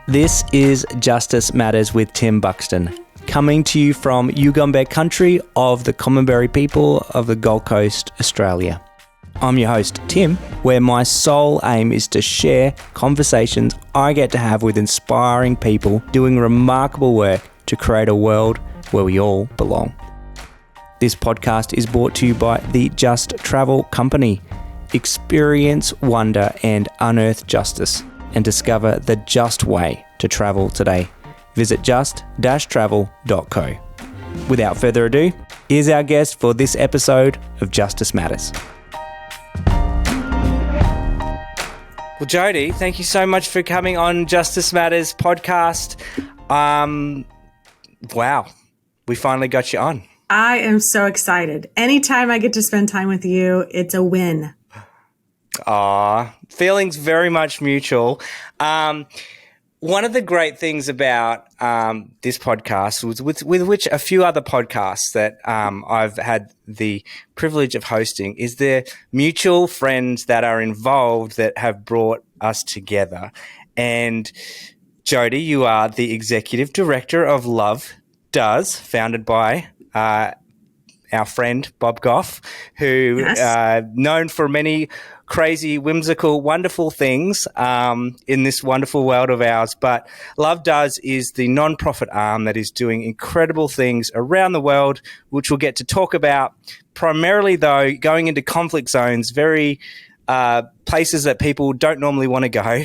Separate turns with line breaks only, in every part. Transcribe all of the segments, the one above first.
This is Justice Matters with Tim Buxton, coming to you from Yugambeh country of the Commonberry people of the Gold Coast, Australia. I'm your host, Tim, where my sole aim is to share conversations I get to have with inspiring people doing remarkable work to create a world where we all belong. This podcast is brought to you by the Just Travel Company. Experience wonder and unearth justice, and discover the just way to travel today. Visit just-travel.co. Without further ado, here's our guest for this episode of Justice Matters. Well, Jody, thank you so much for coming on Justice Matters podcast. Wow, we finally got you on.
I am so excited. Anytime I get to spend time with you, it's a win.
Feelings very much mutual. One of the great things about this podcast was with which a few other podcasts that I've had the privilege of hosting is the mutual friends that are involved that have brought us together. And Jody, you are the executive director of Love Does, founded by our friend Bob Goff, who known for many crazy, whimsical, wonderful things in this wonderful world of ours. But Love Does is the non-profit arm that is doing incredible things around the world, which we'll get to talk about. Primarily, though, going into conflict zones, very places that people don't normally want to go,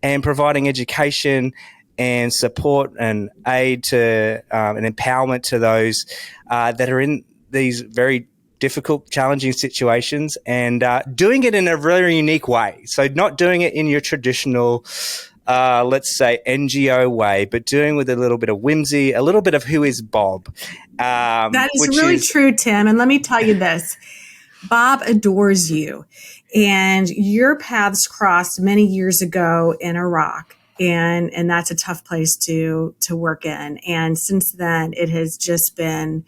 and providing education and support and aid to and empowerment to those that are in these very difficult, challenging situations, and doing it in a very unique way. So not doing it in your traditional, let's say, NGO way, but doing with a little bit of whimsy, a little bit of who is Bob.
That is really true, Tim. And let me tell you this. Bob adores you. And your paths crossed many years ago in Iraq. And that's a tough place to work in. And since then, it has just been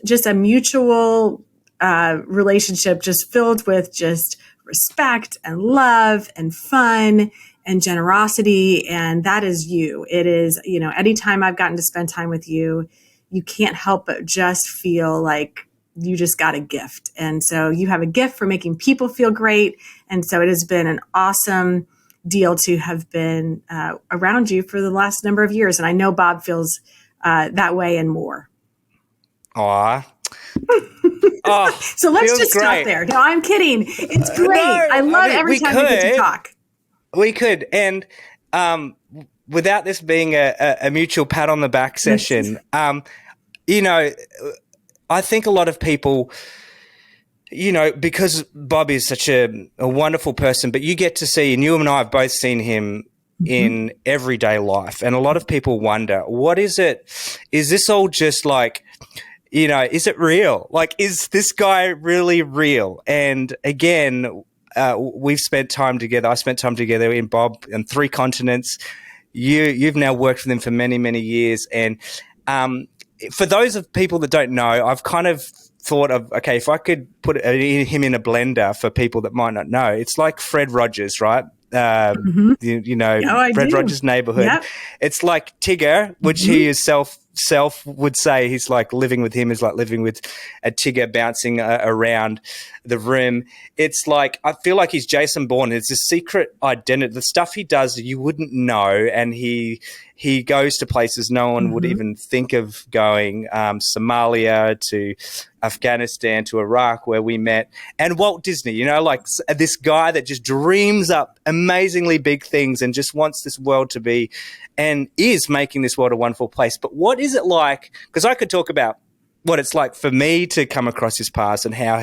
just a mutual relationship, just filled with just respect and love and fun and generosity. And that is you. It is, anytime I've gotten to spend time with you, you can't help but just feel like you just got a gift. And so you have a gift for making people feel great. And so it has been an awesome deal to have been around you for the last number of years. And I know Bob feels that way and more.
Aw.
So let's just stop there. No, I'm kidding. It's great. I love every time we get to talk.
We could. And without this being a mutual pat on the back session, I think a lot of people, because Bob is such a wonderful person, but you get to see, and you and I have both seen him in everyday life. And a lot of people wonder, what is it? Is this all just like, is it real? Like, is this guy really real? And again, we've spent time together. I spent time together in Bob on 3 continents. You've now worked with him for many, many years. And for those of people that don't know, I've kind of thought of, okay, if I could put him in a blender for people that might not know, it's like Fred Rogers, right? Fred Rogers' Neighborhood. Yep. It's like Tigger, which he is self would say he's like living with him is like living with a Tigger bouncing around the room. It's like, I feel like he's Jason Bourne. It's a secret identity. The stuff he does you wouldn't know, and he goes to places no one would even think of going, Somalia to Afghanistan to Iraq, where we met, and Walt Disney, like this guy that just dreams up amazingly big things and just wants this world to be and is making this world a wonderful place. But what is it like? Because I could talk about what it's like for me to come across his past and how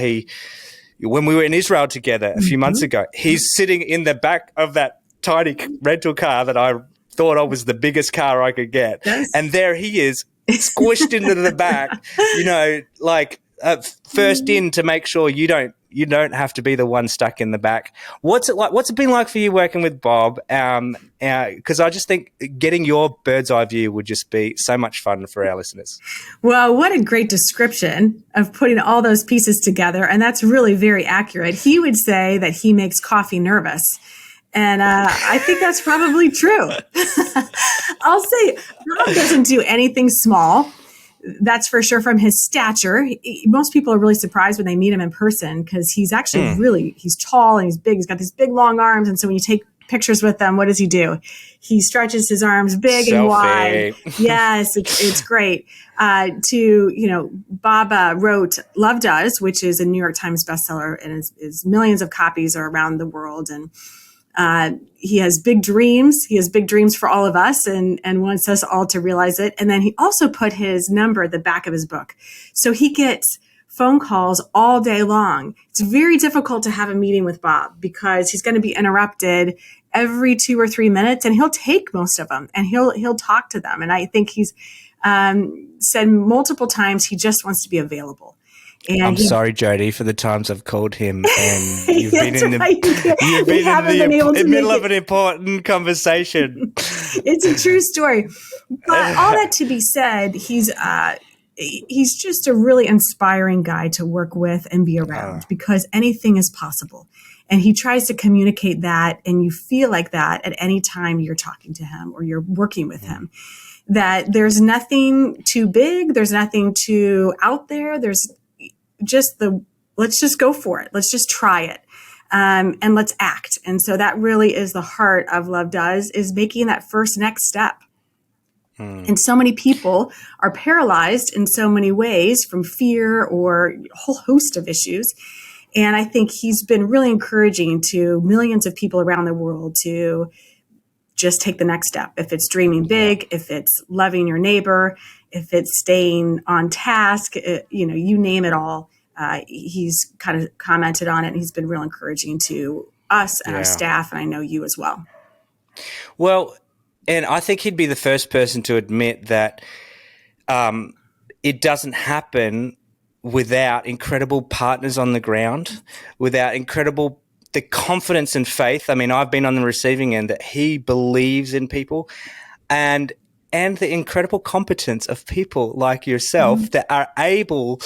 when we were in Israel together a few months ago, he's sitting in the back of that tiny rental car that I thought I was the biggest car I could get. Yes. And there he is, squished into the back, first in to make sure you don't have to be the one stuck in the back. What's it like? What's it been like for you working with Bob? Because I just think getting your bird's eye view would just be so much fun for our listeners.
Well, what a great description of putting all those pieces together. And that's really very accurate. He would say that he makes coffee nervous. And I think that's probably true. I'll say Bob doesn't do anything small. That's for sure from his stature. Most people are really surprised when they meet him in person because he's actually he's tall and he's big. He's got these big, long arms. And so when you take pictures with him, what does he do? He stretches his arms big and wide. Yes, it's great. Bob wrote Love Does, which is a New York Times bestseller, and is millions of copies are around the world. And he has big dreams. He has big dreams for all of us and wants us all to realize it. And then he also put his number at the back of his book. So he gets phone calls all day long. It's very difficult to have a meeting with Bob because he's going to be interrupted every 2 or 3 minutes, and he'll take most of them and he'll talk to them. And I think he's said multiple times he just wants to be available. And
I'm sorry, Jody, for the times I've called him, and you've been in the middle of an important conversation.
It's a true story. But all that to be said, he's just a really inspiring guy to work with and be around because anything is possible. And he tries to communicate that, and you feel like that at any time you're talking to him or you're working with him. That there's nothing too big, there's nothing too out there, there's just let's just go for it. Let's just try it. And let's act. And so that really is the heart of Love Does, is making that first next step. And so many people are paralyzed in so many ways from fear or a whole host of issues. And I think he's been really encouraging to millions of people around the world to just take the next step. If it's dreaming big, if it's loving your neighbor, if it's staying on task, you name it all. He's kind of commented on it, and he's been real encouraging to us and our staff, and I know you as well.
Well, and I think he'd be the first person to admit that it doesn't happen without incredible partners on the ground, without the confidence and faith. I mean, I've been on the receiving end that he believes in people, and the incredible competence of people like yourself that are able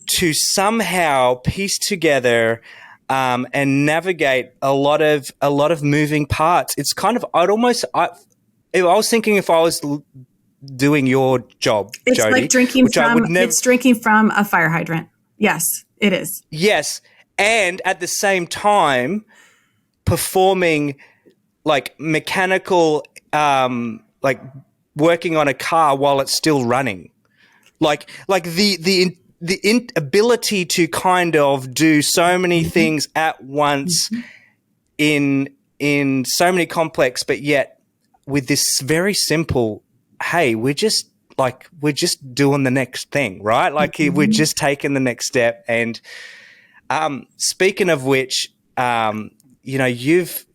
to somehow piece together and navigate a lot of moving parts. It's kind of, I was thinking if I was doing your job,
it's
Jody,
like it's drinking from a fire hydrant. Yes, it is.
Yes. And at the same time, performing like mechanical, like working on a car while it's still running, like the inability to kind of do so many things at once in so many complex, but yet with this very simple, hey, we're just doing the next thing, right? Like we're just taking the next step. And speaking of which, you've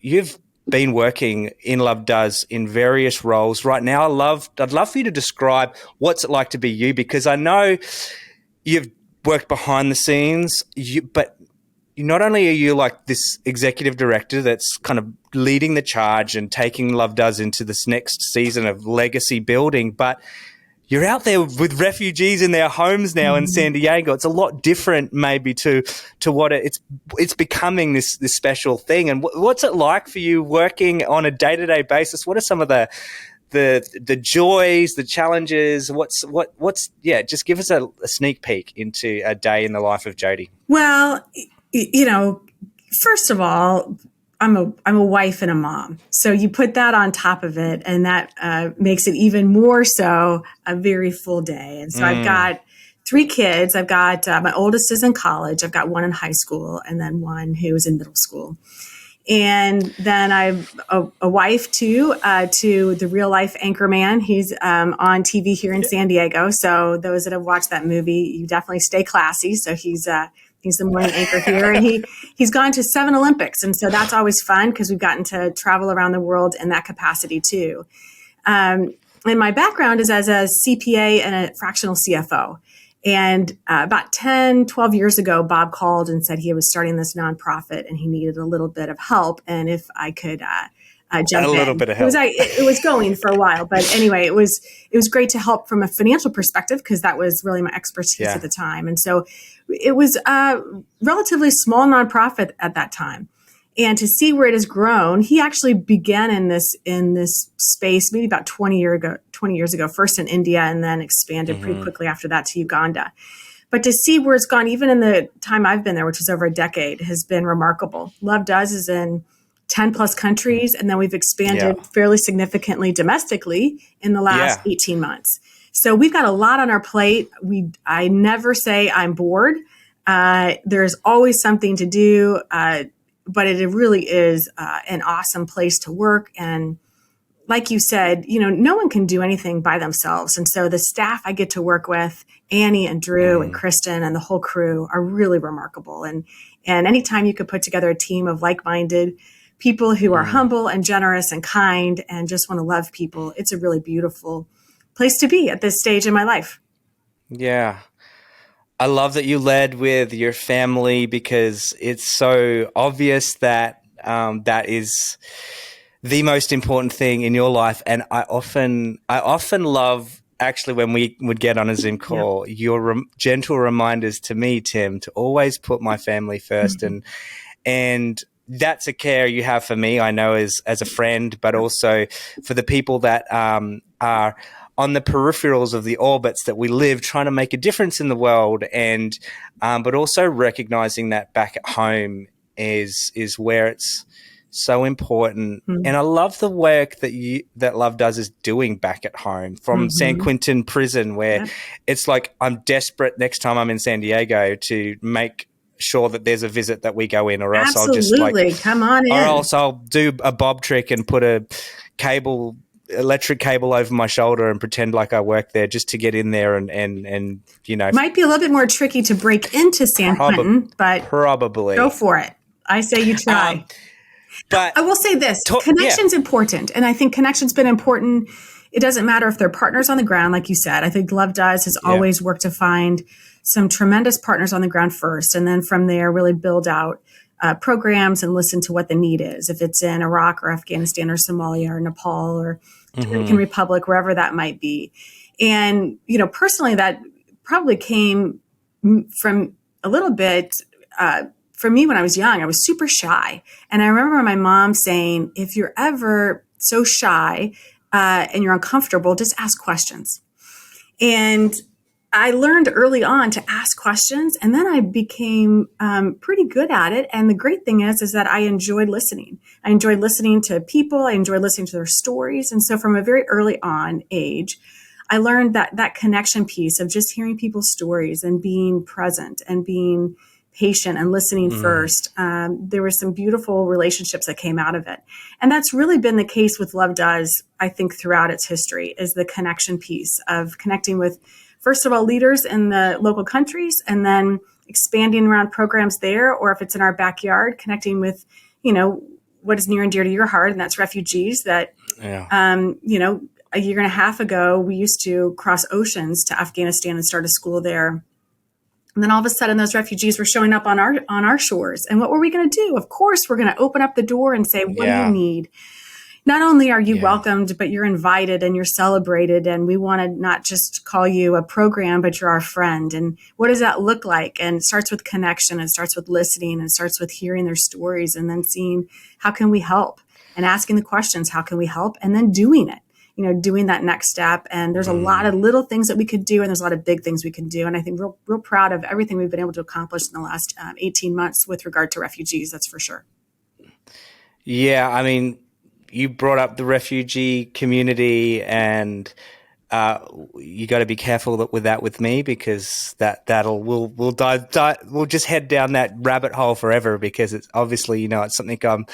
been working in Love Does in various roles right now. I'd love for you to describe what's it like to be you, because I know you've worked behind the scenes, but not only are you like this executive director that's kind of leading the charge and taking Love Does into this next season of legacy building, but you're out there with refugees in their homes now in San Diego. It's a lot different maybe to what it's becoming this special thing. And what's it like for you working on a day-to-day basis? What are some of the joys, the challenges? Just give us a sneak peek into a day in the life of Jody.
Well, first of all, I'm a wife and a mom. So you put that on top of it, and that makes it even more so a very full day. And so I've got 3 kids. I've got my oldest is in college. I've got one in high school, and then one who is in middle school. And then I've a wife too, to the real life Anchorman. He's on TV here in San Diego. So those that have watched that movie, you definitely stay classy. So he's the morning anchor here, and he's gone to 7 Olympics. And so that's always fun because we've gotten to travel around the world in that capacity too. And my background is as a CPA and a fractional CFO. And about 10, 12 years ago, Bob called and said he was starting this nonprofit and he needed a little bit of help. And if I could jump in.
A little bit of help.
It was going for a while. But anyway, it was great to help from a financial perspective because that was really my expertise at the time. And so it was a relatively small nonprofit at that time. And to see where it has grown, he actually began in this space maybe about 20 years ago, first in India and then expanded pretty quickly after that to Uganda. But to see where it's gone, even in the time I've been there, which is over a decade, has been remarkable. Love Does is in 10 plus countries, and then we've expanded fairly significantly domestically in the last 18 months. So we've got a lot on our plate. I never say I'm bored. There's always something to do, but it really is an awesome place to work. And like you said, no one can do anything by themselves. And so the staff I get to work with, Annie and Drew and Kristen and the whole crew, are really remarkable. And anytime you could put together a team of like-minded people who are humble and generous and kind and just want to love people, it's a really beautiful place to be at this stage in my life.
Yeah. I love that you led with your family, because it's so obvious that that is the most important thing in your life. And I often love, actually, when we would get on a Zoom call, your gentle reminders to me, Tim, to always put my family first. And that's a care you have for me, I know, as a friend, but also for the people that are on the peripherals of the orbits that we live, trying to make a difference in the world, and but also recognizing that back at home is where it's so important. And I love the work that Love Does is doing back at home, from San Quentin prison, where it's like, I'm desperate next time I'm in San Diego to make sure that there's a visit that we go in, or else I'll just
come on in,
or else I'll do a Bob trick and put a electric cable over my shoulder and pretend like I work there, just to get in there and
might be a little bit more tricky to break into San Quentin, but
probably
go for it. I say you try.
But
I will say this, connection's important. And I think connection's been important. It doesn't matter if they're partners on the ground, like you said. I think Love Does has always worked to find some tremendous partners on the ground first, and then from there really build out programs and listen to what the need is. If it's in Iraq or Afghanistan or Somalia or Nepal or Dominican Republic, wherever that might be. And, personally, that probably came from a little bit for me when I was young. I was super shy. And I remember my mom saying, if you're ever so shy and you're uncomfortable, just ask questions. And I learned early on to ask questions, and then I became pretty good at it. And the great thing is that I enjoyed listening. I enjoyed listening to people. I enjoyed listening to their stories. And so from a very early on age, I learned that connection piece of just hearing people's stories and being present and being patient and listening first. There were some beautiful relationships that came out of it. And that's really been the case with Love Does, I think, throughout its history, is the connection piece of connecting with, first of all, leaders in the local countries, and then expanding around programs there, or if it's in our backyard, connecting with, what is near and dear to your heart, and that's refugees that, a year and a half ago, we used to cross oceans to Afghanistan and start a school there. And then all of a sudden, those refugees were showing up on our shores. And what were we going to do? Of course, we're going to open up the door and say, what do you need? Not only are you welcomed, but you're invited and you're celebrated. And we want to not just call you a program, but you're our friend. And what does that look like? And it starts with connection. It starts with listening. And it starts with hearing their stories, and then seeing, how can we help? And asking the questions, how can we help? And then doing it, doing that next step. And there's a lot of little things that we could do, and there's a lot of big things we can do. And I think real proud of everything we've been able to accomplish in the last 18 months with regard to refugees. That's for sure.
Yeah. I mean, you brought up the refugee community, and you got to be careful with me, because we'll just head down that rabbit hole forever, because it's obviously, it's something I'm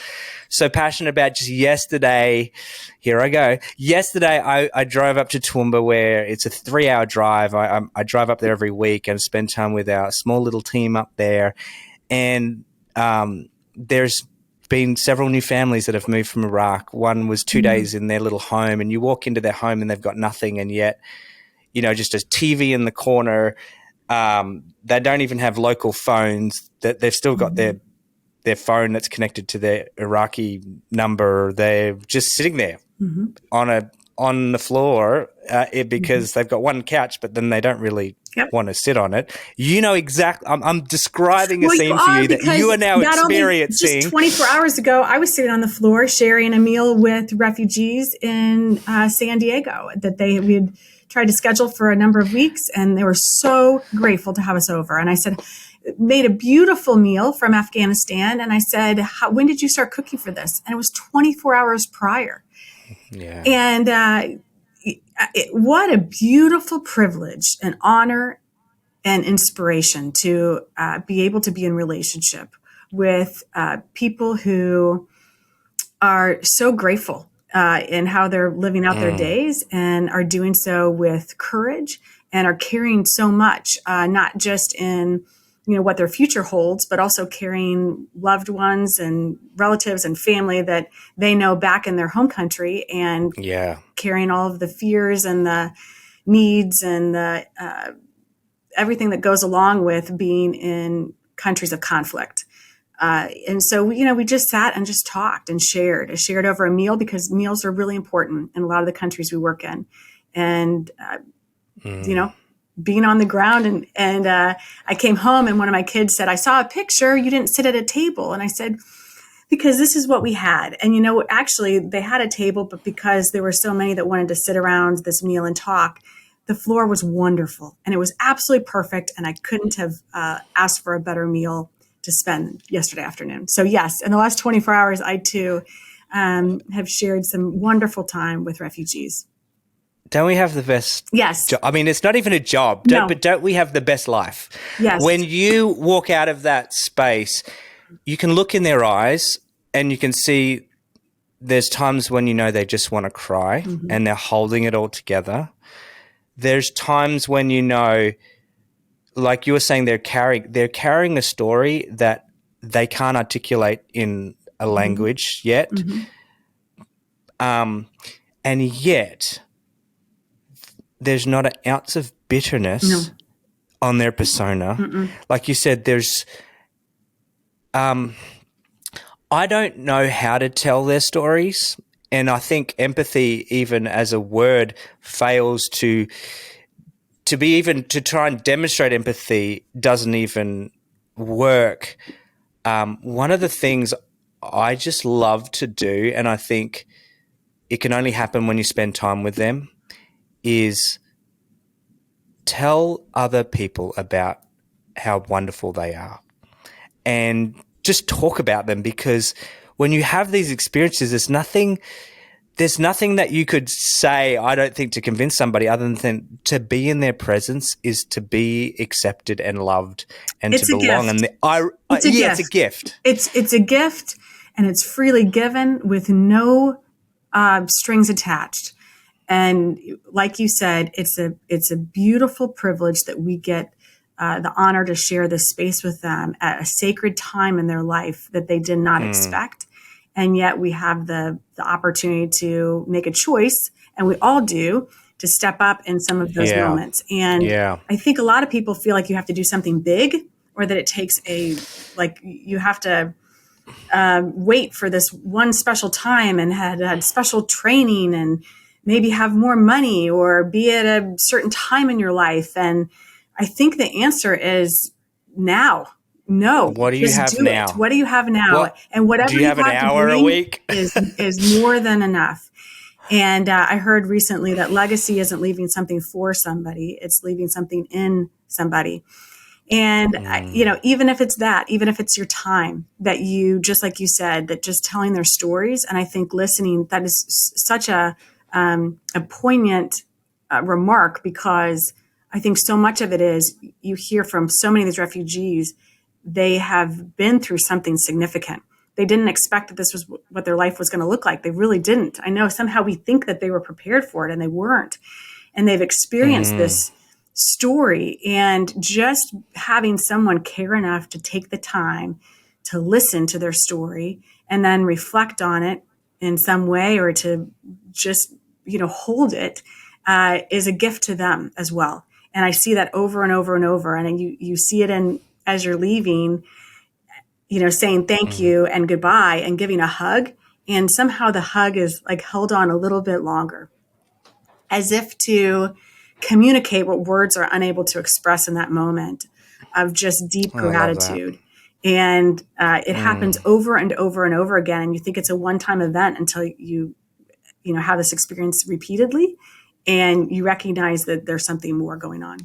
so passionate about. Just yesterday, here I go. Yesterday, I drove up to Toowoomba, where it's a 3-hour drive. I drive up there every week and spend time with our small little team up there. And there's been several new families that have moved from Iraq. One was 2 days in their little home, and you walk into their home and they've got nothing, and yet, just a TV in the corner. They don't even have local phones. That they've still got their phone that's connected to their Iraqi number. They're just sitting there on a on the floor because they've got one couch, but then they don't really want to sit on it. You know exactly. I'm describing a scene for you that you are now experiencing.
Just 24 hours ago, I was sitting on the floor sharing a meal with refugees in San Diego that we had tried to schedule for a number of weeks, and they were so grateful to have us over. And I said, made a beautiful meal from Afghanistan, and I said, when did you start cooking for this? And it was 24 hours prior.
Yeah.
And what a beautiful privilege and honor and inspiration to be able to be in relationship with people who are so grateful in how they're living out their days and are doing so with courage and are carrying so much, not just in what their future holds, but also carrying loved ones and relatives and family that they know back in their home country, and carrying all of the fears and the needs and the everything that goes along with being in countries of conflict. And so, we just sat and just talked and shared over a meal, because meals are really important in a lot of the countries we work in. And, being on the ground and I came home and one of my kids said, I saw a picture, you didn't sit at a table. And I said, because this is what we had. And, actually they had a table, but because there were so many that wanted to sit around this meal and talk, the floor was wonderful and it was absolutely perfect. And I couldn't have asked for a better meal to spend yesterday afternoon. So yes, in the last 24 hours, I too have shared some wonderful time with refugees.
Don't we have the best?
Yes.
I mean, it's not even a job, but don't we have the best life?
Yes.
When you walk out of that space, you can look in their eyes and you can see there's times when they just want to cry and they're holding it all together. There's times when like you were saying, they're carrying a story that they can't articulate in a language yet. And yet there's not an ounce of bitterness on their persona. Like you said, there's I don't know how to tell their stories. And I think empathy, even as a word, fails to try and demonstrate empathy doesn't even work. One of the things I just love to do, and I think it can only happen when you spend time with them, is tell other people about how wonderful they are and just talk about them, because when you have these experiences, there's nothing that you could say, I don't think, to convince somebody other than to be in their presence is to be accepted and loved and
it's
to belong.
Gift.
And it's a gift.
It's a gift, and it's freely given with no strings attached. And like you said, it's a beautiful privilege that we get the honor to share this space with them at a sacred time in their life that they did not expect. And yet we have the opportunity to make a choice, and we all do, to step up in some of those moments. And I think a lot of people feel like you have to do something big, or that it takes you have to wait for this one special time and had special training and maybe have more money or be at a certain time in your life. And I think the answer is now. No.
What do you have now?
What do you have now? And whatever
do you have an hour a week
is more than enough. And I heard recently that legacy isn't leaving something for somebody; it's leaving something in somebody. And even if it's that, even if it's your time that you, just like you said, that just telling their stories, and I think listening, that is such a poignant remark, because I think so much of it is, you hear from so many of these refugees, they have been through something significant. They didn't expect that this was what their life was going to look like. They really didn't. I know somehow we think that they were prepared for it, and they weren't. And they've experienced this story, and just having someone care enough to take the time to listen to their story and then reflect on it in some way, or to just, hold it, is a gift to them as well. And I see that over and over and over. And you see it as you're leaving, saying thank you and goodbye and giving a hug. And somehow the hug is like held on a little bit longer. as if to communicate what words are unable to express in that moment of just deep
Oh, I love that.
gratitude. And it happens over and over and over again. And you think it's a one-time event until you have this experience repeatedly, and you recognize that there's something more going on.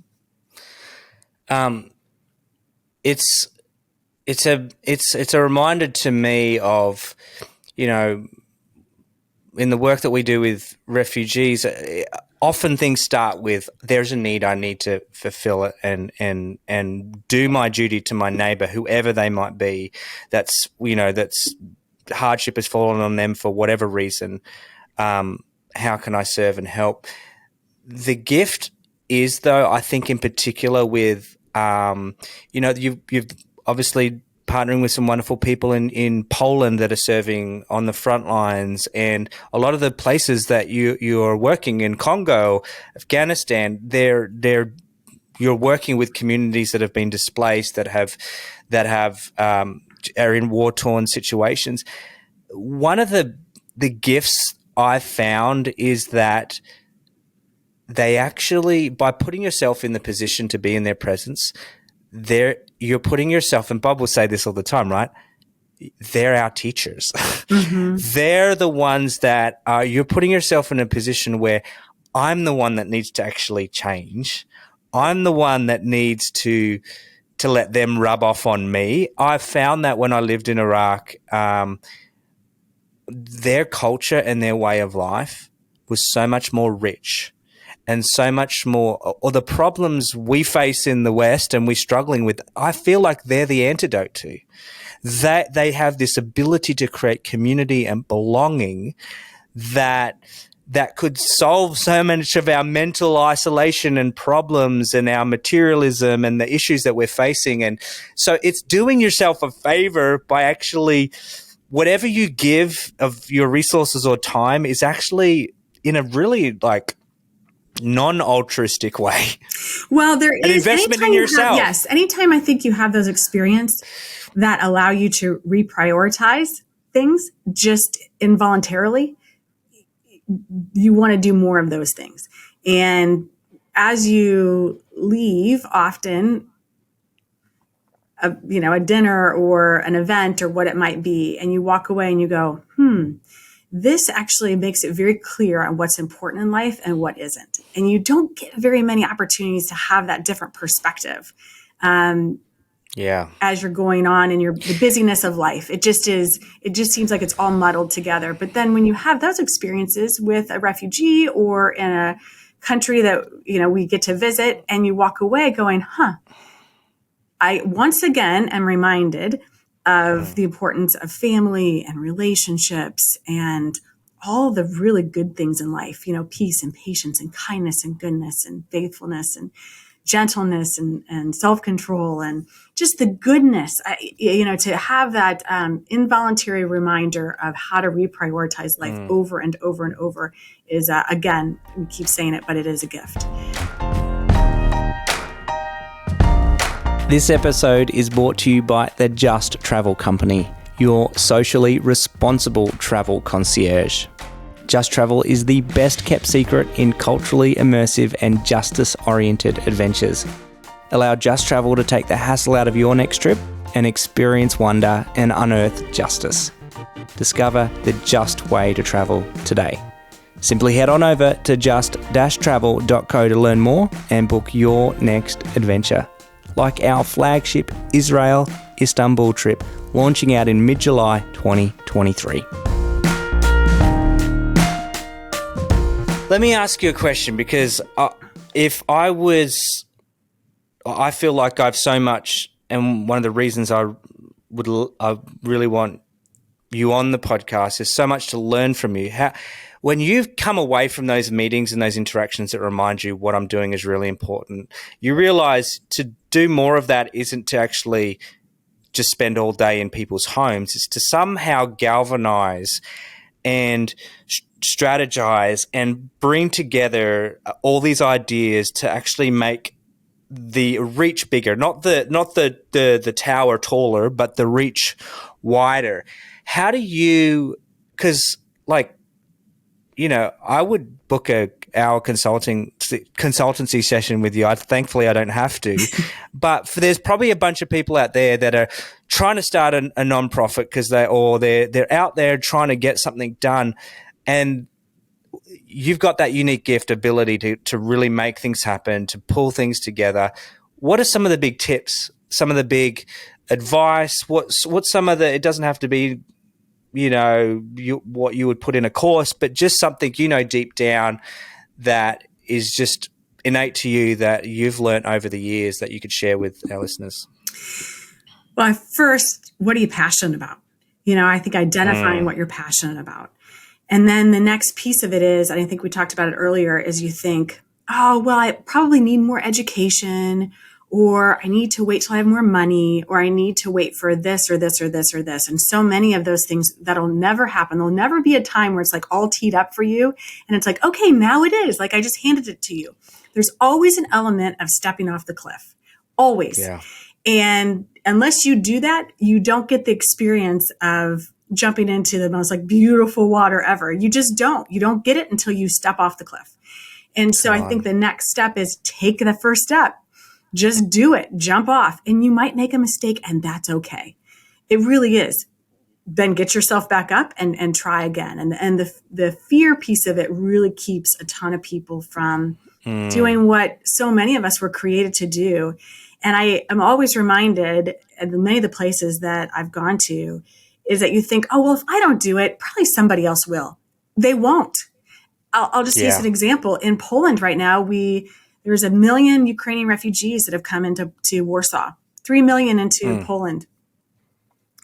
It's a reminder to me of, in the work that we do with refugees, often things start with, there's a need, I need to fulfill it and do my duty to my neighbor, whoever they might be. That's hardship has fallen on them for whatever reason. How can I serve and help? The gift is, though, I think in particular with, you've obviously partnering with some wonderful people in Poland that are serving on the front lines, and a lot of the places that you are working in Congo, Afghanistan, you're working with communities that have been displaced, that are in war-torn situations. One of the gifts I've found is that they actually, by putting yourself in the position to be in their presence, you're putting yourself, and Bob will say this all the time, right? They're our teachers. Mm-hmm. They're the ones that you're putting yourself in a position where I'm the one that needs to actually change. I'm the one that needs to let them rub off on me. I found that when I lived in Iraq, their culture and their way of life was so much more rich and so much more, or the problems we face in the West and we're struggling with, I feel like they're the antidote to. That they have this ability to create community and belonging that could solve so much of our mental isolation and problems and our materialism and the issues that we're facing. And so it's doing yourself a favor by actually, whatever you give of your resources or time is actually in a really non-altruistic way.
Well, there is
an investment in yourself.
Yes. Anytime I think you have those experiences that allow you to reprioritize things just involuntarily, you want to do more of those things. And as you leave, often a dinner or an event or what it might be, and you walk away and you go, this actually makes it very clear on what's important in life and what isn't. And you don't get very many opportunities to have that different perspective. As you're going on in the busyness of life, it just seems like it's all muddled together. But then when you have those experiences with a refugee or in a country that, we get to visit, and you walk away going, I once again am reminded of the importance of family and relationships and all the really good things in life, peace and patience and kindness and goodness and faithfulness and gentleness and self-control and just the goodness, to have that involuntary reminder of how to reprioritize life over and over and over is, again, we keep saying it, but it is a gift.
This episode is brought to you by the Just Travel Company, your socially responsible travel concierge. Just Travel is the best kept secret in culturally immersive and justice-oriented adventures. Allow Just Travel to take the hassle out of your next trip and experience wonder and unearth justice. Discover the just way to travel today. Simply head on over to just-travel.co to learn more and book your next adventure, like our flagship Israel Istanbul trip launching out in mid-July 2023.
Let me ask you a question, because if I feel like I've so much, and one of the reasons I really want you on the podcast is so much to learn from you. When you've come away from those meetings and those interactions that remind you what I'm doing is really important, you realize to do more of that isn't to actually just spend all day in people's homes. It's to somehow galvanize and strategize and bring together all these ideas to actually make the reach bigger, not the tower taller, but the reach wider. How do you, because I would book our consultancy session with you. Thankfully, I don't have to. But there's probably a bunch of people out there that are trying to start a nonprofit because they're out there trying to get something done, and you've got that unique gift ability to really make things happen, to pull things together. What are some of the big tips? Some of the big advice? What's some of the? It doesn't have to be what you would put in a course, but just something deep down that is just innate to you that you've learned over the years that you could share with our listeners.
Well, first, what are you passionate about? I think identifying what you're passionate about. And then the next piece of it is, and I think we talked about it earlier, is you think, oh, well, I probably need more education, or I need to wait till I have more money, or I need to wait for this or this or this or this. And so many of those things, that'll never happen. There'll never be a time where it's like all teed up for you. And it's like, okay, now it is. Like I just handed it to you. There's always an element of stepping off the cliff. Always. Yeah. And unless you do that, you don't get the experience of jumping into the most like beautiful water ever. You just don't. You don't get it until you step off the cliff. And so I think the next step is take the first step. Just do it, jump off, and you might make a mistake, and that's okay. It really is. Then get yourself back up and try again. And the fear piece of it really keeps a ton of people from doing what so many of us were created to do. And I am always reminded at many of the places that I've gone to is that you think, oh, well, if I don't do it, probably somebody else will. They won't. I'll just use an example. In Poland right now, there's 1 million Ukrainian refugees that have come into Warsaw, 3 million into Poland.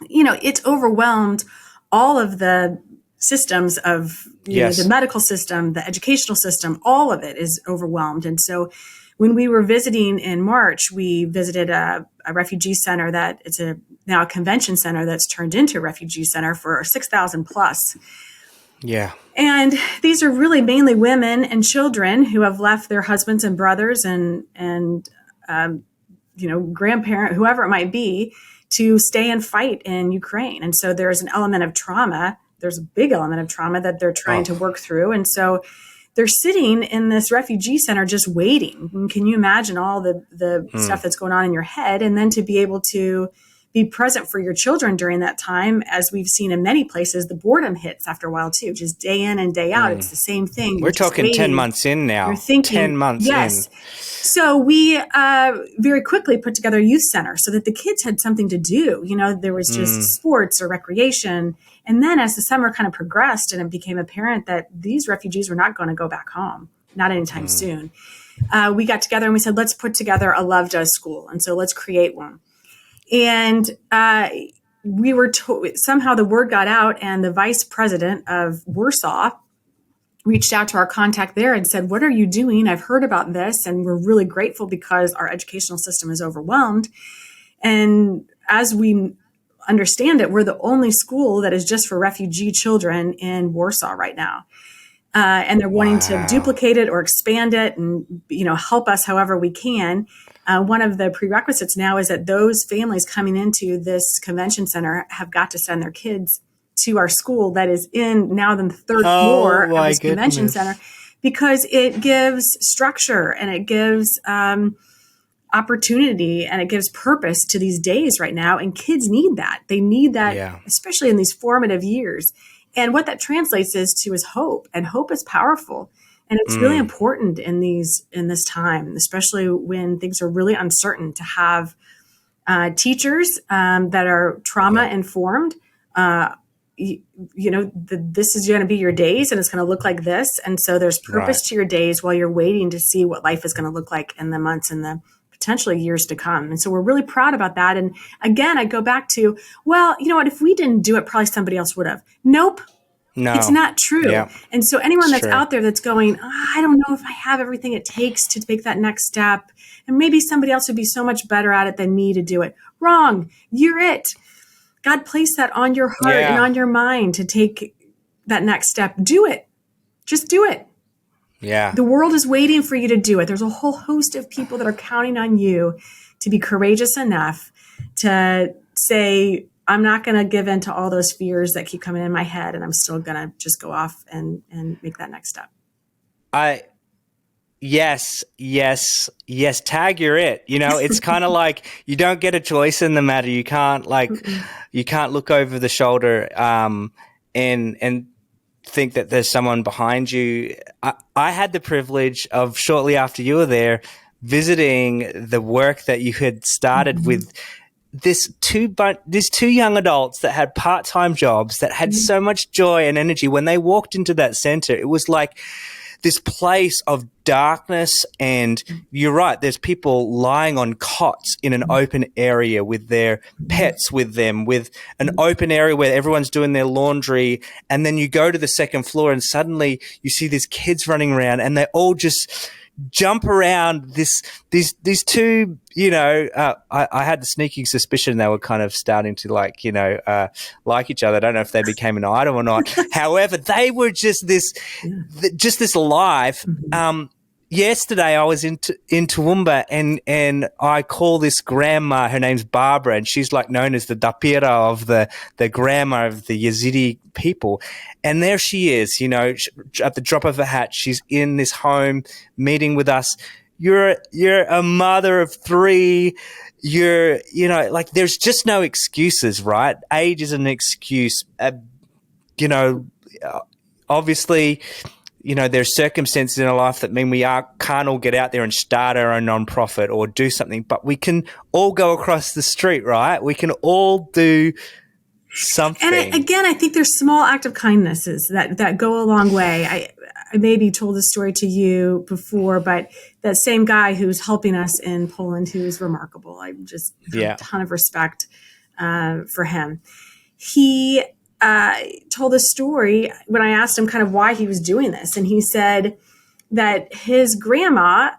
It's overwhelmed all of the systems of the medical system, the educational system, all of it is overwhelmed. And so when we were visiting in March, we visited a refugee center that it's now a convention center that's turned into a refugee center for 6,000 plus.
Yeah.
And these are really mainly women and children who have left their husbands and brothers and grandparent, whoever it might be, to stay and fight in Ukraine. And so there's an element of trauma. There's a big element of trauma that they're trying to work through. And so they're sitting in this refugee center just waiting. And can you imagine all the stuff that's going on in your head? And then to be able to be present for your children during that time, as we've seen in many places, the boredom hits after a while too, just day in and day out. It's the same thing.
We're talking waiting. 10 months in now.
You're thinking,
10 months in.
So we very quickly put together a youth center so that the kids had something to do. There was just sports or recreation. And then as the summer kind of progressed and it became apparent that these refugees were not going to go back home, not anytime soon, we got together and we said, let's put together a Love Does school. And so let's create one. And we were somehow the word got out, and the vice president of Warsaw reached out to our contact there and said, what are you doing? I've heard about this, and we're really grateful because our educational system is overwhelmed. And as we understand it, we're the only school that is just for refugee children in Warsaw right now. And they're wanting to duplicate it or expand it and, help us however we can. One of the prerequisites now is that those families coming into this convention center have got to send their kids to our school that is in now the third floor of this convention center, because it gives structure and it gives opportunity and it gives purpose to these days right now. And kids need that. They need that, especially in these formative years. And what that translates is hope, and hope is powerful. And it's really important in this time, especially when things are really uncertain, to have teachers that are trauma informed. This is going to be your days, and it's going to look like this. And so there's purpose to your days while you're waiting to see what life is going to look like in the months and the potentially years to come. And so we're really proud about that. And again, I go back to, well, you know what? If we didn't do it, probably somebody else would have. Nope. No, it's not true. Yeah. And so anyone that's out there that's going, I don't know if I have everything it takes to take that next step, and maybe somebody else would be so much better at it than me to do it. Wrong. You're it. God placed that on your heart and on your mind to take that next step. Do it. Just do it. Yeah. The world is waiting for you to do it. There's a whole host of people that are counting on you to be courageous enough to say, I'm not going to give in to all those fears that keep coming in my head, and I'm still going to just go off and make that next step.
Yes. Tag, you're it. It's kind of like you don't get a choice in the matter. You can't you can't look over the shoulder and think that there's someone behind you. I had the privilege of, shortly after you were there, visiting the work that you had started with these two young adults that had part-time jobs that had so much joy and energy. When they walked into that center, it was like this place of darkness, and you're right, there's people lying on cots in an open area with their pets with them, with an open area where everyone's doing their laundry. And then you go to the second floor and suddenly you see these kids running around, and they all just jump around these two, I had the sneaking suspicion they were kind of starting to like each other. I don't know if they became an item or not. However, they were just this alive. Yesterday I was in Toowoomba, and I call this grandma, her name's Barbara, and she's like known as the Dapira of the grandma of the Yazidi people. And there she is, at the drop of a hat, she's in this home meeting with us. You're a mother of 3. There's just no excuses, right? Age is an excuse. Obviously, there's circumstances in our life that mean we can't all get out there and start our own nonprofit or do something, but we can all go across the street, right? We can all do something.
And I think there's small act of kindnesses that go a long way. I maybe told this story to you before, but that same guy who's helping us in Poland, who is remarkable. I just have a ton of respect for him. He told a story when I asked him kind of why he was doing this. And he said that his grandma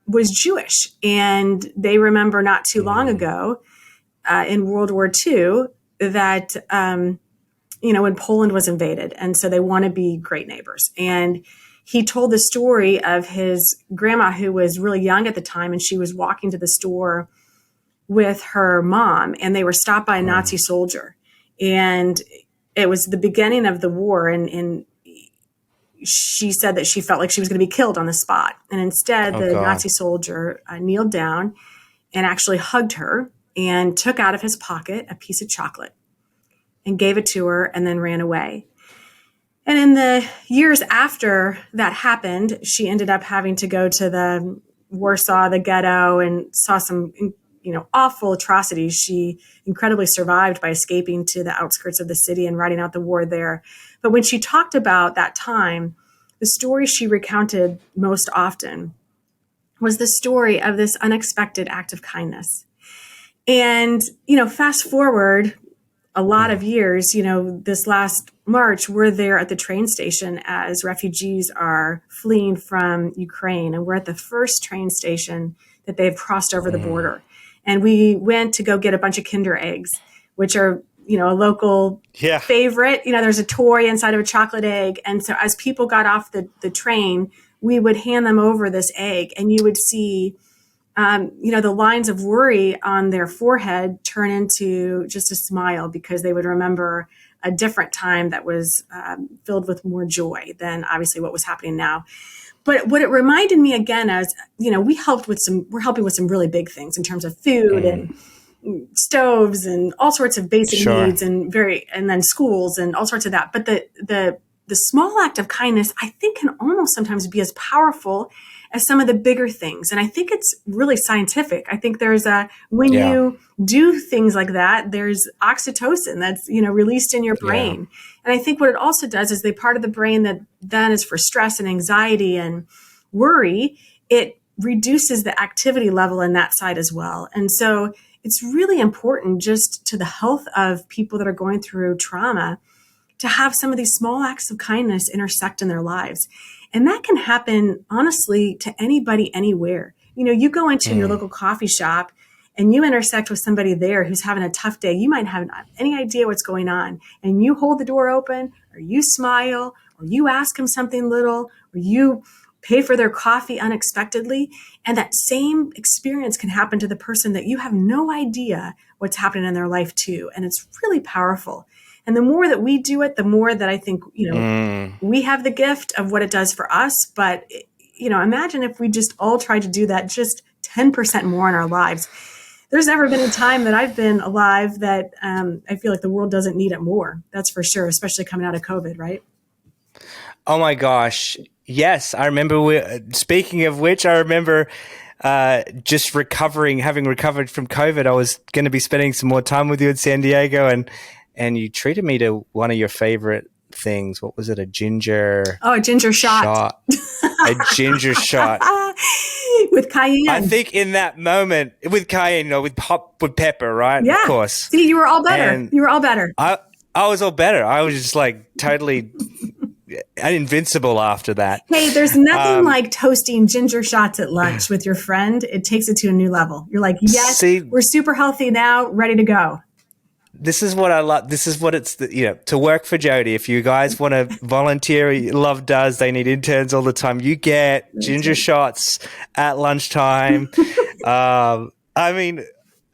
was Jewish, and they remember not too long ago in World War II that, when Poland was invaded. And so they want to be great neighbors. And he told the story of his grandma, who was really young at the time, and she was walking to the store with her mom, and they were stopped by a Nazi soldier. And it was the beginning of the war, and she said that she felt like she was going to be killed on the spot. And instead, Nazi soldier kneeled down and actually hugged her and took out of his pocket a piece of chocolate and gave it to her, and then ran away. And in the years after that happened, she ended up having to go to the Warsaw, the ghetto, and saw some awful atrocities. She incredibly survived by escaping to the outskirts of the city and riding out the war there. But when she talked about that time, the story she recounted most often was the story of this unexpected act of kindness. And, fast forward a lot of years, this last March, we're there at the train station as refugees are fleeing from Ukraine. And we're at the first train station that they've crossed over the border. And we went to go get a bunch of Kinder eggs, which are, a local favorite. There's a toy inside of a chocolate egg. And so as people got off the train, we would hand them over this egg, and you would see, the lines of worry on their forehead turn into just a smile, because they would remember a different time that was filled with more joy than obviously what was happening now. But what it reminded me again is, we're helping with some really big things in terms of food and stoves and all sorts of basic needs, and then schools and all sorts of that. But the small act of kindness, I think, can almost sometimes be as powerful as some of the bigger things. And I think it's really scientific. I think there's when you do things like that, there's oxytocin that's, released in your brain. And I think what it also does is the part of the brain that then is for stress and anxiety and worry, it reduces the activity level in that side as well. And so it's really important just to the health of people that are going through trauma to have some of these small acts of kindness intersect in their lives. And that can happen, honestly, to anybody, anywhere. You go into your local coffee shop and you intersect with somebody there who's having a tough day. You might have not any idea what's going on. And you hold the door open, or you smile, or you ask them something little, or you pay for their coffee unexpectedly. And that same experience can happen to the person that you have no idea what's happening in their life too. And it's really powerful. And the more that we do it, the more that I think, we have the gift of what it does for us. But, imagine if we just all tried to do that just 10% more in our lives. There's never been a time that I've been alive that I feel like the world doesn't need it more. That's for sure, especially coming out of COVID, right?
Oh my gosh. Yes. I remember, speaking of which, I remember just having recovered from COVID. I was going to be spending some more time with you in San Diego, and you treated me to one of your favorite things. What was it? A ginger?
Oh, a ginger shot.
A ginger shot.
With cayenne.
I think in that moment, with cayenne, with pepper, right?
Yeah.
Of course.
See, you were all better.
I was all better. I was just like totally invincible after that.
Hey, there's nothing like toasting ginger shots at lunch with your friend. It takes it to a new level. You're like, yes, we're super healthy now, ready to go.
This is what I love. This is what it's, to work for Jody. If you guys want to volunteer, Love does. They need interns all the time. You get ginger shots at lunchtime. I mean,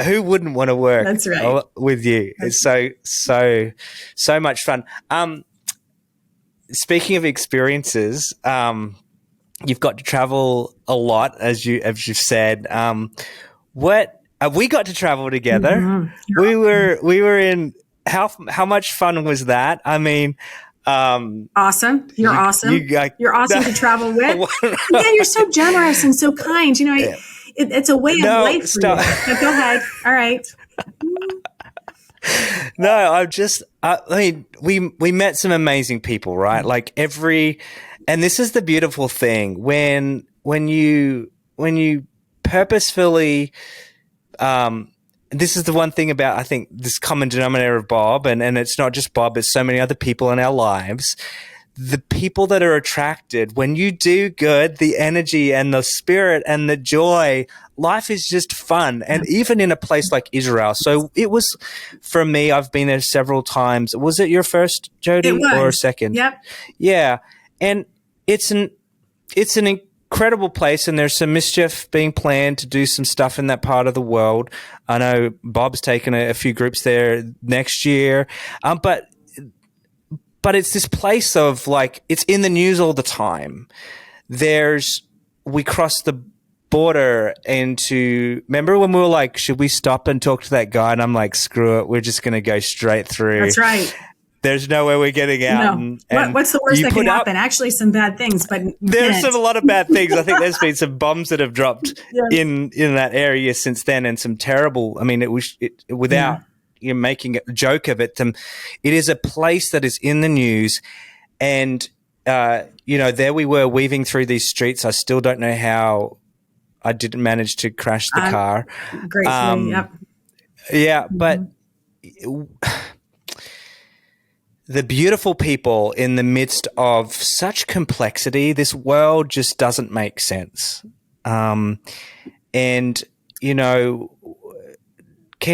who wouldn't want to work with you? It's so much fun. Speaking of experiences, you've got to travel a lot, as you've said. What have we got to travel together? Mm-hmm. We were in how much fun was that? I mean,
awesome. You're awesome. You're awesome to travel with. Yeah, you're so generous and so kind. It's a way of life for you. So go ahead. All right.
No, we met some amazing people, right? Like and this is the beautiful thing when you purposefully, this is the one thing about, I think, this common denominator of Bob, and it's not just Bob, it's so many other people in our lives. The people that are attracted, when you do good, the energy and the spirit and the joy, life is just fun. And even in a place like Israel. So it was, for me, I've been there several times. Was it your first, Jody, or a second?
Yep.
Yeah. And it's an incredible place, and there's some mischief being planned to do some stuff in that part of the world. I know Bob's taken a few groups there next year. But it's this place of it's in the news all the time. We crossed the border remember when we were like, should we stop and talk to that guy? And I'm like, screw it. We're just going to go straight through.
That's right.
There's no way we're getting out.
No. What's the worst that can happen? Actually, some bad things, but
there's a lot of bad things. I think there's been some bombs that have dropped in that area since then, and some terrible. I mean, without you're making a joke of it. It is a place that is in the news, and there we were weaving through these streets. I still don't know how I didn't manage to crash the car.
Gracefully, yep.
Yeah, but the beautiful people in the midst of such complexity, this world just doesn't make sense. Can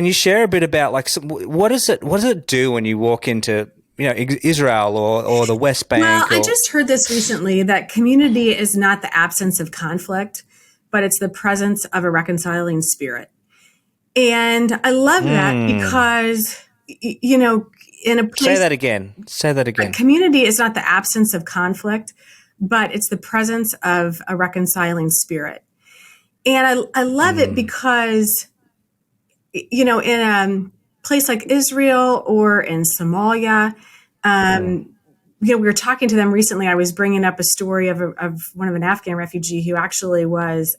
you share a bit about what does it do when you walk into Israel or the West Bank?
Well, I just heard this recently, that community is not the absence of conflict, but it's the presence of a reconciling spirit. And I love that because in a place,
Say that again.
Community is not the absence of conflict, but it's the presence of a reconciling spirit. And I love it because in a place like Israel or in Somalia, we were talking to them recently. I was bringing up a story of an Afghan refugee who actually was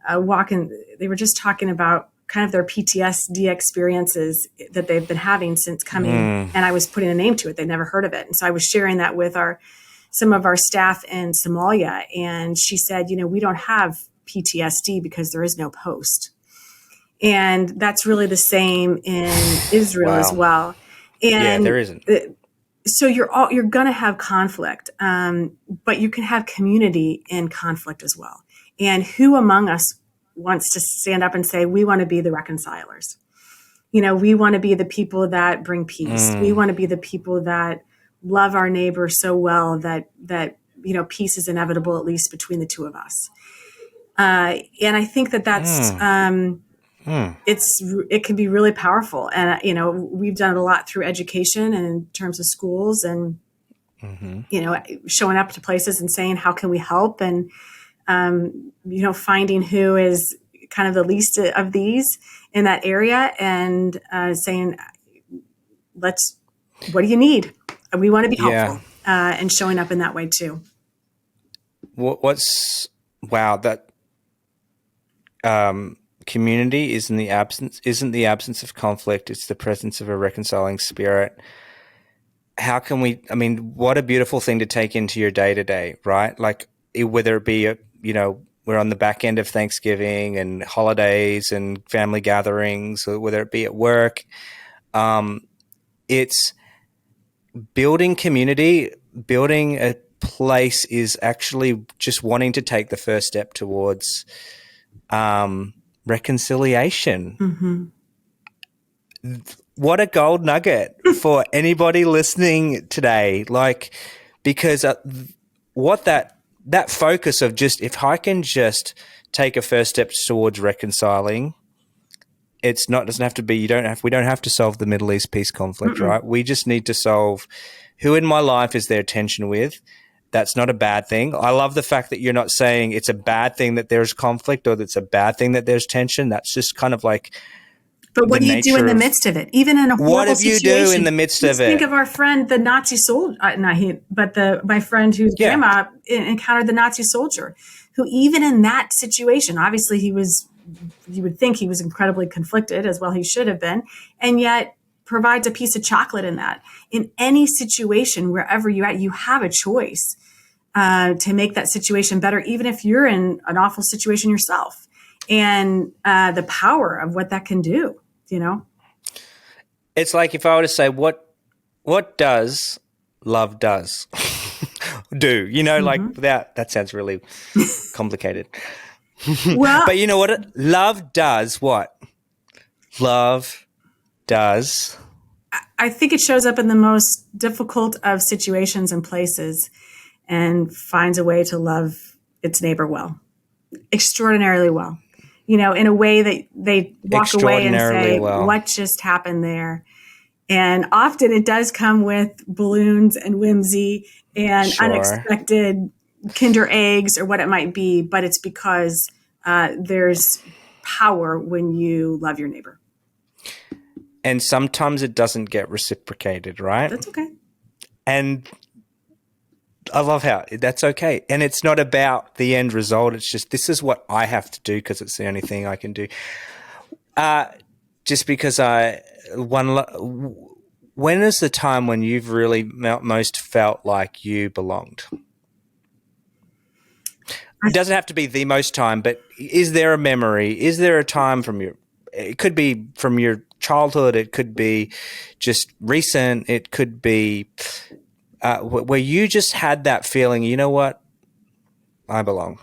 walking. They were just talking about kind of their PTSD experiences that they've been having since coming. And I was putting a name to it. They'd never heard of it. And so I was sharing that with some of our staff in Somalia. And she said, we don't have PTSD because there is no post. And that's really the same in Israel as well. And
there isn't.
So you're going to have conflict, but you can have community in conflict as well. And who among us wants to stand up and say, we want to be the reconcilers? We want to be the people that bring peace. We want to be the people that love our neighbor so well that peace is inevitable, at least between the two of us. And I think that's it can be really powerful. And, we've done it a lot through education and in terms of schools and, showing up to places and saying, how can we help? And, finding who is kind of the least of these in that area and saying, what do you need? We want to be helpful and showing up in that way too.
That community isn't the absence of conflict. It's the presence of a reconciling spirit. How can we, what a beautiful thing to take into your day to day, right? Like whether it be, we're on the back end of Thanksgiving and holidays and family gatherings, or whether it be at work. It's building community, building a place is actually just wanting to take the first step towards reconciliation. Mm-hmm. What a gold nugget for anybody listening today. Because what that focus of just, if I can just take a first step towards reconciling, doesn't have to be, we don't have to solve the Middle East peace conflict, right? We just need to solve who in my life is there tension with. That's not a bad thing. I love the fact that you're not saying it's a bad thing that there's conflict or that's a bad thing that there's tension. That's just kind of like,
but what do you do in the midst of it? Even in a horrible situation.
What do you do in the midst of it?
Think of our friend, the Nazi soldier, my friend whose grandma encountered the Nazi soldier, who even in that situation, obviously you would think he was incredibly conflicted, as well he should have been, and yet provides a piece of chocolate in that. In any situation, wherever you're at, you have a choice to make that situation better, even if you're in an awful situation yourself, and the power of what that can do.
It's like if I were to say, what does love does do? Like that sounds really complicated. Well, but you know what? Love does what? Love does.
I think it shows up in the most difficult of situations and places and finds a way to love its neighbor well, extraordinarily well. In a way that they walk away and say, what just happened there? And often it does come with balloons and whimsy and unexpected Kinder eggs or what it might be, but it's because there's power when you love your neighbor.
And sometimes it doesn't get reciprocated, right?
That's okay.
And I love how that's okay. And it's not about the end result. It's just, this is what I have to do because it's the only thing I can do. Just because when is the time when you've really most felt like you belonged? It doesn't have to be the most time, but is there a memory? Is there a time it could be from your childhood, it could be just recent, it could be where you just had that feeling, you know what, I belong?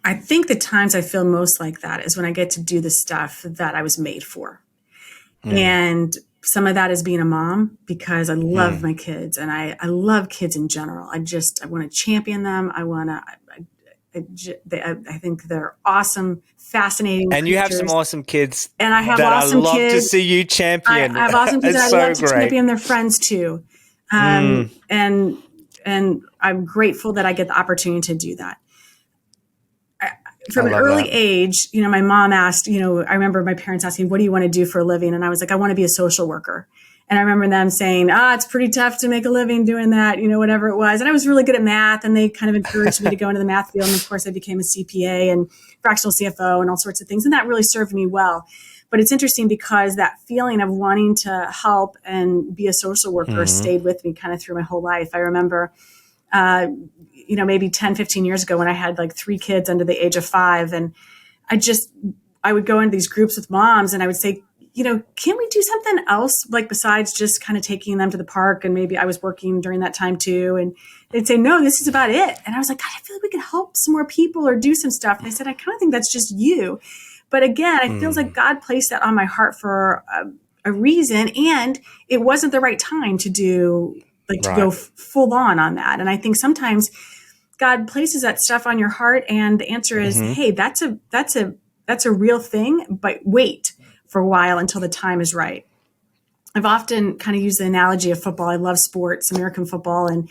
I think the times I feel most like that is when I get to do the stuff that I was made for. And some of that is being a mom, because I love my kids and I love kids in general. I want to champion them. I think they're awesome, fascinating
and
creatures.
You have some awesome kids,
and I have awesome kids.
I love to see you champion.
I have awesome kids.
It's
that I love to champion their friends too, and I'm grateful that I get the opportunity to do that. From an early age, my mom asked. I remember my parents asking, "What do you want to do for a living?" And I was like, "I want to be a social worker." And I remember them saying, it's pretty tough to make a living doing that, whatever it was. And I was really good at math, and they kind of encouraged me to go into the math field. And of course, I became a CPA and fractional CFO and all sorts of things. And that really served me well. But it's interesting because that feeling of wanting to help and be a social worker stayed with me kind of through my whole life. I remember, maybe 10, 15 years ago when I had like 3 kids under the age of 5. And I would go into these groups with moms and I would say, can we do something else, like besides just kind of taking them to the park? And maybe I was working during that time too. And they'd say, no, this is about it. And I was like, God, I feel like we could help some more people or do some stuff. And they said, I kind of think that's just you. But again, I feel like God placed that on my heart for a reason. And it wasn't the right time to do like to go full on that. And I think sometimes God places that stuff on your heart, and the answer is, hey, that's a real thing, but wait for a while until the time is right. I've often kind of used the analogy of football. I love sports, American football, and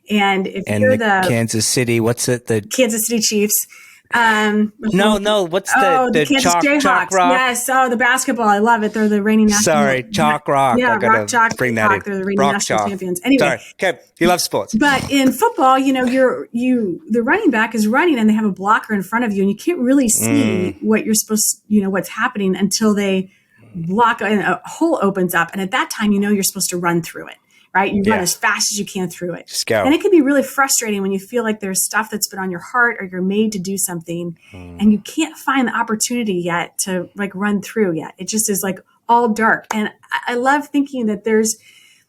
if you're the
Kansas City, what's it? The
Kansas City Chiefs.
No. What's the
Kansas Jayhawks?
Chalk Rock?
Yes. Oh, the basketball. I love it. They're the reigning national.
Chalk Rock.
Yeah,
I gotta
Chalk
bring that in.
They're the reigning national champions. Anyway,
sorry. Okay, you love sports.
But in football, the running back is running, and they have a blocker in front of you, and you can't really see what you're supposed, what's happening until they block and a hole opens up, and at that time, you're supposed to run through it. Right? You run as fast as you can through it.
Just go.
And it can be really frustrating when you feel like there's stuff that's been on your heart, or you're made to do something and you can't find the opportunity yet to like run through yet. It just is like all dark. And I love thinking that there's,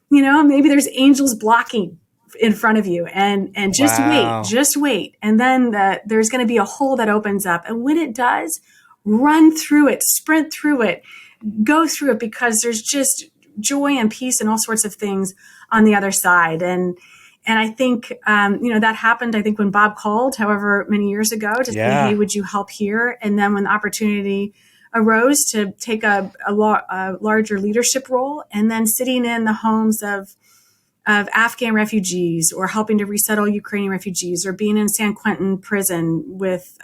maybe there's angels blocking in front of you, and just wait. And then there's going to be a hole that opens up. And when it does, run through it, sprint through it, go through it, because there's just joy and peace and all sorts of things on the other side. And I think, that happened, I think, when Bob called, however many years ago, to say, hey, would you help here? And then when the opportunity arose to take a larger leadership role, and then sitting in the homes of Afghan refugees, or helping to resettle Ukrainian refugees, or being in San Quentin prison with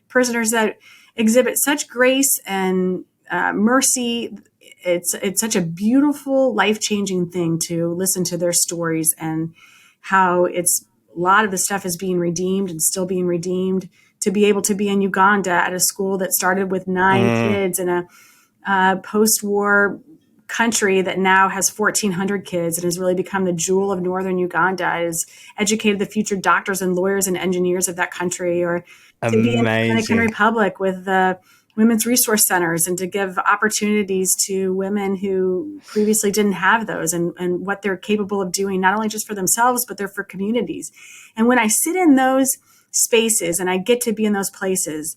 prisoners that exhibit such grace and mercy. It's such a beautiful, life-changing thing to listen to their stories, and how a lot of the stuff is being redeemed and still being redeemed. To be able to be in Uganda at a school that started with 9 kids in a post-war country that now has 1,400 kids and has really become the jewel of northern Uganda, has educated the future doctors and lawyers and engineers of that country, or to be in the Dominican Republic with the women's resource centers, and to give opportunities to women who previously didn't have those, and what they're capable of doing, not only just for themselves, but they're for communities. And when I sit in those spaces and I get to be in those places,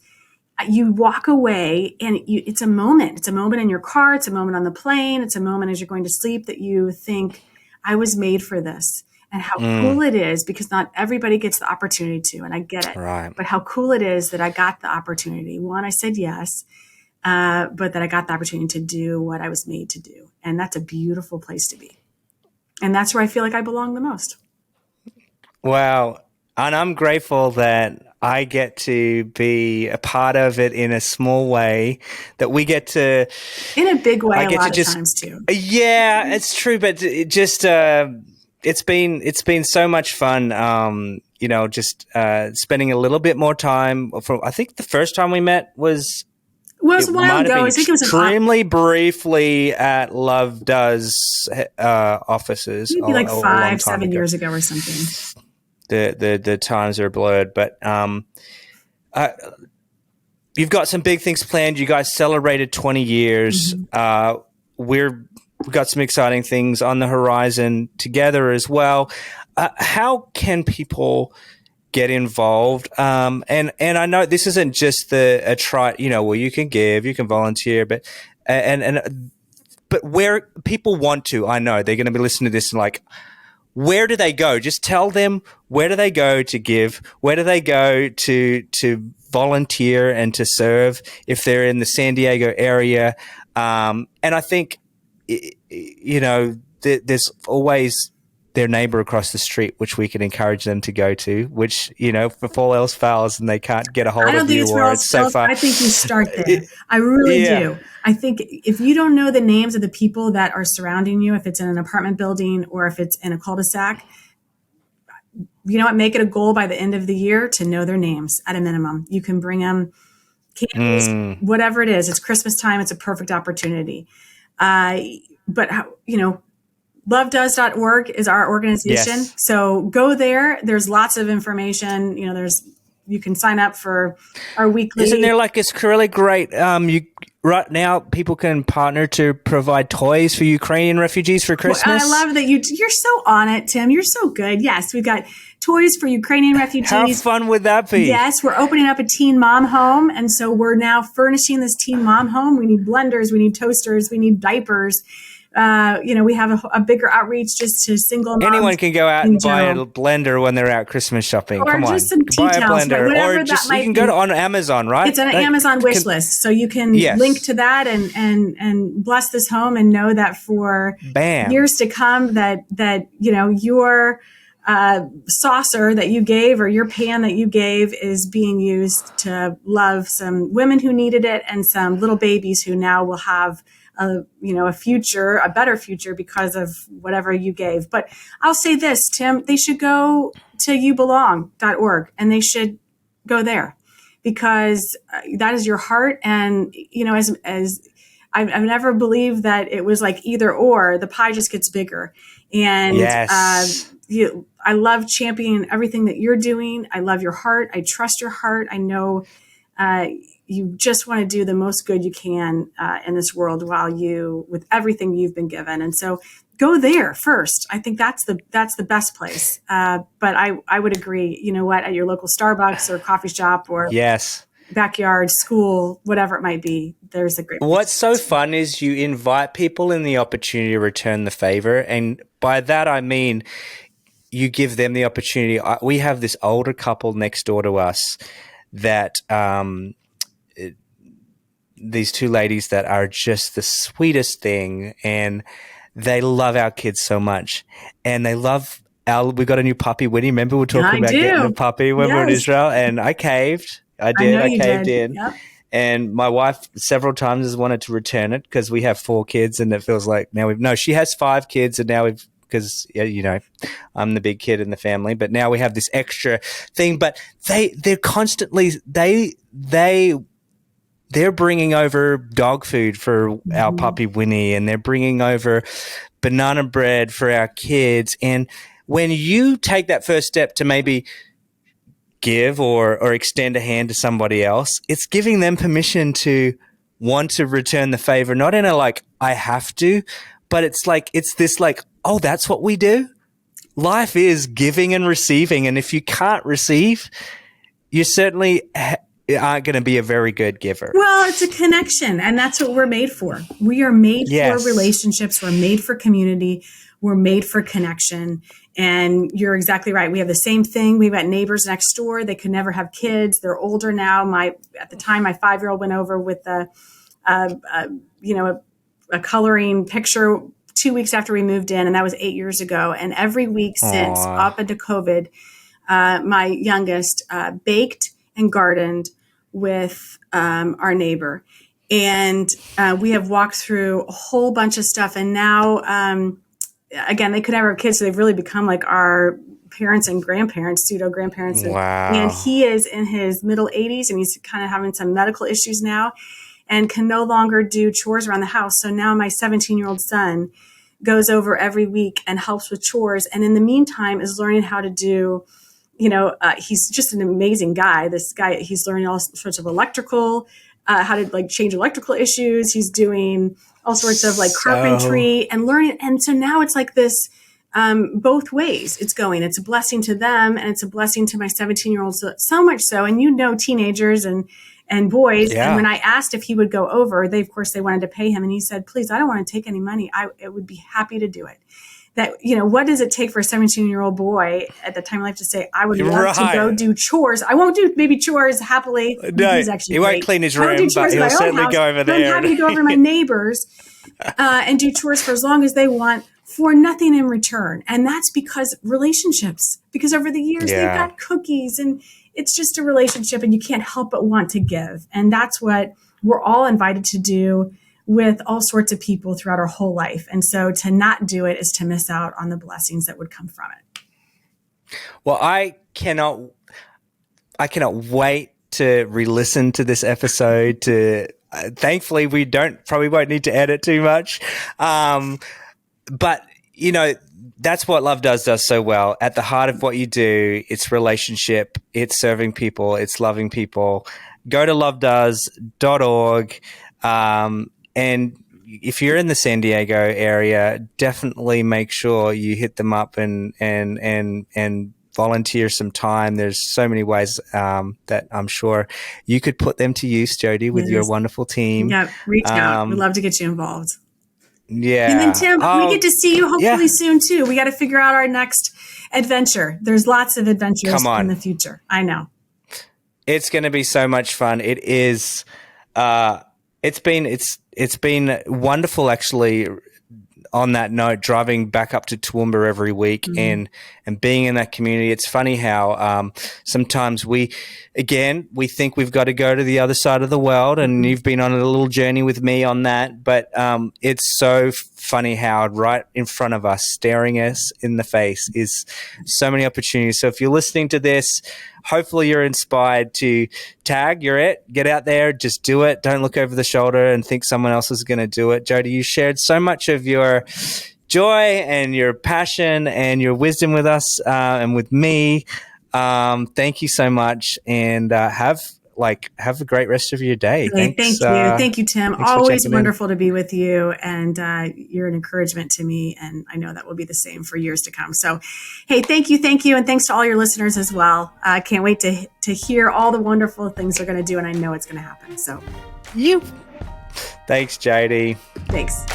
you walk away and it's a moment. It's a moment in your car. It's a moment on the plane. It's a moment as you're going to sleep that you think, I was made for this. And how cool it is, because not everybody gets the opportunity to, and I get it.
Right.
But how cool it is that I got the opportunity. One, I said yes, but that I got the opportunity to do what I was made to do. And that's a beautiful place to be. And that's where I feel like I belong the most.
Wow. And I'm grateful that I get to be a part of it in a small way, that we get to.
In a big way, a lot of times too.
Yeah, it's true. But it just, it's been so much fun, spending a little bit more time. I think the first time we met was
a while ago. I think it was
extremely briefly at Love Does offices.
Maybe like 5-7 years ago or something.
The times are blurred, but you've got some big things planned. You guys celebrated 20 years. We've got some exciting things on the horizon together as well. How can people get involved? And I know this isn't just well, you can give, you can volunteer, but where people want to, I know they're going to be listening to this and like, where do they go? Just tell them, where do they go to give? Where do they go to volunteer and to serve if they're in the San Diego area? And I think, there's always their neighbor across the street, which we can encourage them to go to, which, if all else fails and they can't get a hold of you or it's so far.
I think you start there. I really do. I think if you don't know the names of the people that are surrounding you, if it's in an apartment building or if it's in a cul-de-sac, you know what, make it a goal by the end of the year to know their names at a minimum. You can bring them candies, whatever it is. It's Christmas time. It's a perfect opportunity. But lovedoes.org is our organization. Yes. So go there. There's lots of information. You can sign up for our weekly.
Isn't there it's really great? Right now, people can partner to provide toys for Ukrainian refugees for Christmas.
Well, I love that you're so on it, Tim. You're so good. Yes, we've got toys for Ukrainian refugees.
How fun would that be?
Yes, we're opening up a teen mom home. And so we're now furnishing this teen mom home. We need blenders. We need toasters. We need diapers. we have a bigger outreach just to single moms.
Anyone can go out and buy a blender when they're out Christmas shopping.
Or
Come on,
just some tea
buy a
towels,
blender,
whatever
or just
that might
you can
be.
go on Amazon, right?
It's an Amazon wish list, so you can link to that and bless this home and know that for years to come that your saucer that you gave or your pan that you gave is being used to love some women who needed it and some little babies who now will have a better future because of whatever you gave. But I'll say this, Tim, they should go to youbelong.org and they should go there because that is your heart. And, as I've never believed that it was like either or, the pie just gets bigger. And I love championing everything that you're doing. I love your heart. I trust your heart. I know you just want to do the most good you can in this world with everything you've been given. And so go there first. I think that's the best place. But I would agree, at your local Starbucks or coffee shop or backyard, school, whatever it might be, there's a great place.
What's so fun is you invite people in the opportunity to return the favor. And by that, I mean, you give them the opportunity. We have this older couple next door to us that these two ladies that are just the sweetest thing, and they love our kids so much, and they love we got a new puppy. Winnie, remember we were talking about getting a puppy when we were in Israel, and I caved. I caved in. Yep. And my wife several times has wanted to return it because we have 4 kids, and it feels like now she has 5 kids, and now because I'm the big kid in the family, but now we have this extra thing. But they're constantly they're bringing over dog food for our puppy Winnie, and they're bringing over banana bread for our kids. And when you take that first step to maybe give or extend a hand to somebody else, it's giving them permission to want to return the favor, not in a like, I have to, but it's this oh, that's what we do. Life is giving and receiving. And if you can't receive, you certainly aren't going to be a very good giver.
Well, it's a connection, and that's what we're made for. We are made for relationships. We're made for community. We're made for connection. And you're exactly right. We have the same thing. We've got neighbors next door. They could never have kids. They're older now. At the time, my 5-year-old went over with a coloring picture 2 weeks after we moved in, and that was 8 years ago. And every week since up into COVID, my youngest baked and gardened with our neighbor. And we have walked through a whole bunch of stuff. And now, again, they could never have kids, so they've really become like our parents and grandparents, pseudo grandparents.
Wow.
And he is in his middle 80s, and he's kind of having some medical issues now and can no longer do chores around the house. So now my 17-year-old son goes over every week and helps with chores. And in the meantime is learning how to do, he's just an amazing guy. This guy, he's learning all sorts of electrical, how to change electrical issues. He's doing all sorts of carpentry and learning. And so now it's like this, both ways it's going. It's a blessing to them, and it's a blessing to my 17-year-old. So much so, and teenagers and boys. Yeah. And when I asked if he would go over, they wanted to pay him. And he said, please, I don't want to take any money. I would be happy to do it. That, what does it take for a 17-year-old boy at the time of life to say, I would love to go do chores. I won't do maybe chores happily.
No, he won't clean his room, but he'll certainly go over there.
I'm happy to go over to my neighbors and do chores for as long as they want for nothing in return. And that's because relationships, because over the years they've got cookies, and it's just a relationship, and you can't help but want to give. And that's what we're all invited to do with all sorts of people throughout our whole life. And so to not do it is to miss out on the blessings that would come from it.
Well, I cannot wait to re-listen to this episode. Thankfully, we probably won't need to edit too much. But that's what Love Does so well. At the heart of what you do, it's relationship, it's serving people, it's loving people. Go to lovedoes.org. And if you're in the San Diego area, definitely make sure you hit them up and volunteer some time. There's so many ways that I'm sure you could put them to use, Jody, with your wonderful team.
Yeah, reach out. We'd love to get you involved.
Yeah.
And then Tim, we get to see you hopefully soon too. We got to figure out our next adventure. There's lots of adventures in the future. I know.
It's going to be so much fun. It is. It's been wonderful, actually. On that note, driving back up to Toowoomba every week and being in that community. It's funny how sometimes we think we've got to go to the other side of the world, and you've been on a little journey with me on that. But it's so funny how right in front of us, staring us in the face, is so many opportunities. So if you're listening to this, hopefully you're inspired to tag. You're it. Get out there. Just do it. Don't look over the shoulder and think someone else is going to do it. Jody, you shared so much of your joy and your passion and your wisdom with us and with me. Thank you so much, and have a great rest of your day. Thanks,
thank you, Tim. Always wonderful to be with you, and you're an encouragement to me, and I know that will be the same for years to come. So, hey, thank you, and thanks to all your listeners as well. I can't wait to hear all the wonderful things they're going to do, and I know it's going to happen. So,
thanks, Jody.
Thanks.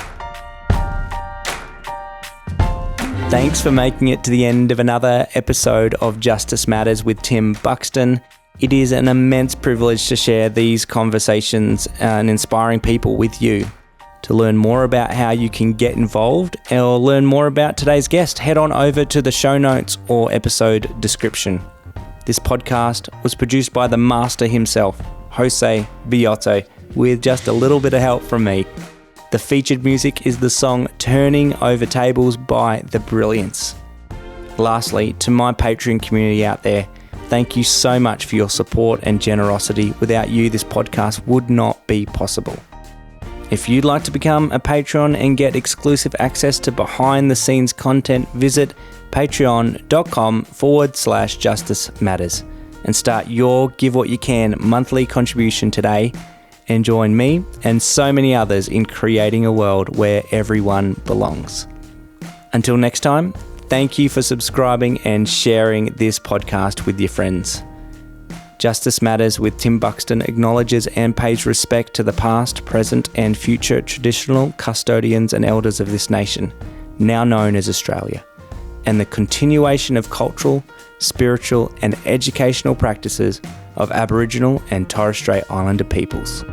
Thanks for making it to the end of another episode of Justice Matters with Tim Buxton. It is an immense privilege to share these conversations and inspiring people with you. To learn more about how you can get involved or learn more about today's guest, head on over to the show notes or episode description. This podcast was produced by the master himself, Jose Biotto, with just a little bit of help from me. The featured music is the song Turning Over Tables by The Brilliance. Lastly, to my Patreon community out there, thank you so much for your support and generosity. Without you, this podcast would not be possible. If you'd like to become a Patreon and get exclusive access to behind-the-scenes content, visit patreon.com/Justice Matters and start your Give What You Can monthly contribution today, and join me and so many others in creating a world where everyone belongs. Until next time, thank you for subscribing and sharing this podcast with your friends. Justice Matters with Tim Buxton acknowledges and pays respect to the past, present and future traditional custodians and elders of this nation, now known as Australia, and the continuation of cultural, spiritual and educational practices of Aboriginal and Torres Strait Islander peoples.